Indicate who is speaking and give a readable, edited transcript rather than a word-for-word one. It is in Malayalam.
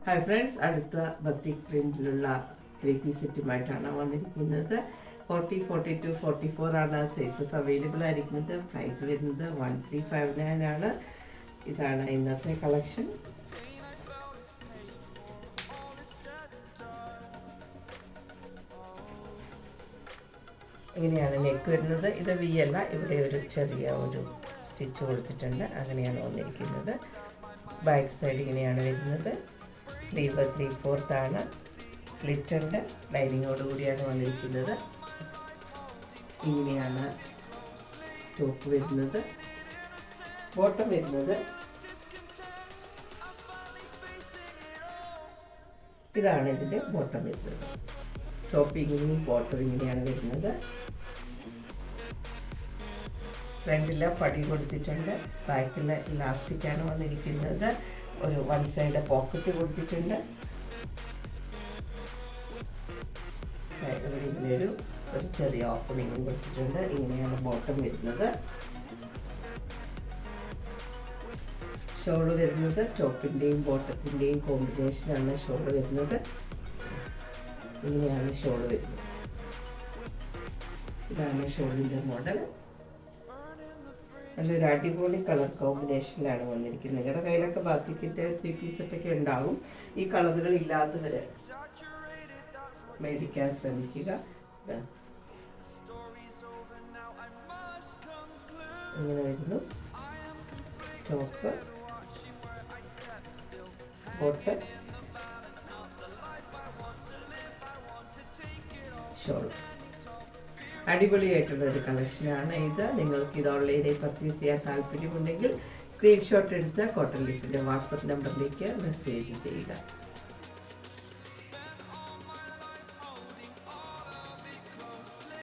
Speaker 1: ഹായ് ഫ്രണ്ട്സ്, അടുത്ത ബത്തിക് പ്രിന്റിലുള്ള 3-piece സെറ്റുമായിട്ടാണ് വന്നിരിക്കുന്നത്. 40, 42, 44 ആണ് സൈസസ് അവൈലബിൾ ആയിരിക്കുന്നത്. പ്രൈസ് വരുന്നത് 1359 ആണ്. ഇതാണ് ഇന്നത്തെ കളക്ഷൻ. ഇങ്ങനെയാണ് നെക്ക് വരുന്നത്. ഇത് വി അല്ല, ഇവിടെ ഒരു ചെറിയ ഒരു സ്റ്റിച്ച് കൊടുത്തിട്ടുണ്ട്. അങ്ങനെയാണ് വന്നിരിക്കുന്നത്. ബാക്ക് സൈഡ് ഇങ്ങനെയാണ് വരുന്നത്. സ്ലീവ് 3/4 ആണ്. സ്ലിറ്റ് ഉണ്ട്. ലൈനിങ്ങോട് കൂടിയാണ് വന്നിരിക്കുന്നത്. ഇങ്ങനെയാണ് ടോപ്പ് വരുന്നത്. ബോട്ടം വരുന്നത് ഇതാണ്. ഇതിൻ്റെ ബോട്ടം വരുന്നത്. ടോപ്പ് ഇങ്ങനെയും ബോട്ടം ഇങ്ങനെയാണ് വരുന്നത്. ഫ്രണ്ടിലെ പടി കൊടുത്തിട്ടുണ്ട്. ബാക്കിലെ ഇലാസ്റ്റിക്കാണ് വന്നിരിക്കുന്നത്. ഒരു വൺ സൈഡ് പോക്കറ്റ് കൊടുത്തിട്ടുണ്ട്. ഇവിടെ ഇങ്ങനെ ഒരു ചെറിയ ഓപ്പണിങ്ങും കൊടുത്തിട്ടുണ്ട്. ഇങ്ങനെയാണ് ബോട്ടം വരുന്നത്. ഷോള് വരുന്നത് ടോപ്പിൻ്റെയും ബോട്ടത്തിൻ്റെയും കോമ്പിനേഷനാണ് ഷോള് വരുന്നത്. ഇങ്ങനെയാണ് ഷോള് വരുന്നത്. ഇതാണ് ഷോളിൻ്റെ മോഡൽ. നല്ലൊരു അടിപൊളി കളർ കോമ്പിനേഷനിലാണ് വന്നിരിക്കുന്നത്. നിങ്ങളുടെ കയ്യിലൊക്കെ ബാത്തിക്കിൻ്റെ 3-piece സെറ്റൊക്കെ ഉണ്ടാകും. ഈ കളറുകൾ ഇല്ലാത്തവർ മേടിക്കാൻ ശ്രമിക്കുക. ഇങ്ങനെ വരുന്നു ടോപ്പ്, ബോട്ടം, ഷോൾ. അടിപൊളിയായിട്ടുള്ള ഒരു കളക്ഷനാണ് ഇത്. നിങ്ങൾക്ക് ഇത് ഓൺലൈനിൽ പർച്ചേസ് ചെയ്യാൻ താല്പര്യമുണ്ടെങ്കിൽ സ്ക്രീൻഷോട്ട് എടുത്ത് കോട്ടൺ ലീഫിൻ്റെ വാട്സപ്പ് നമ്പറിലേക്ക് മെസ്സേജ് ചെയ്യുക.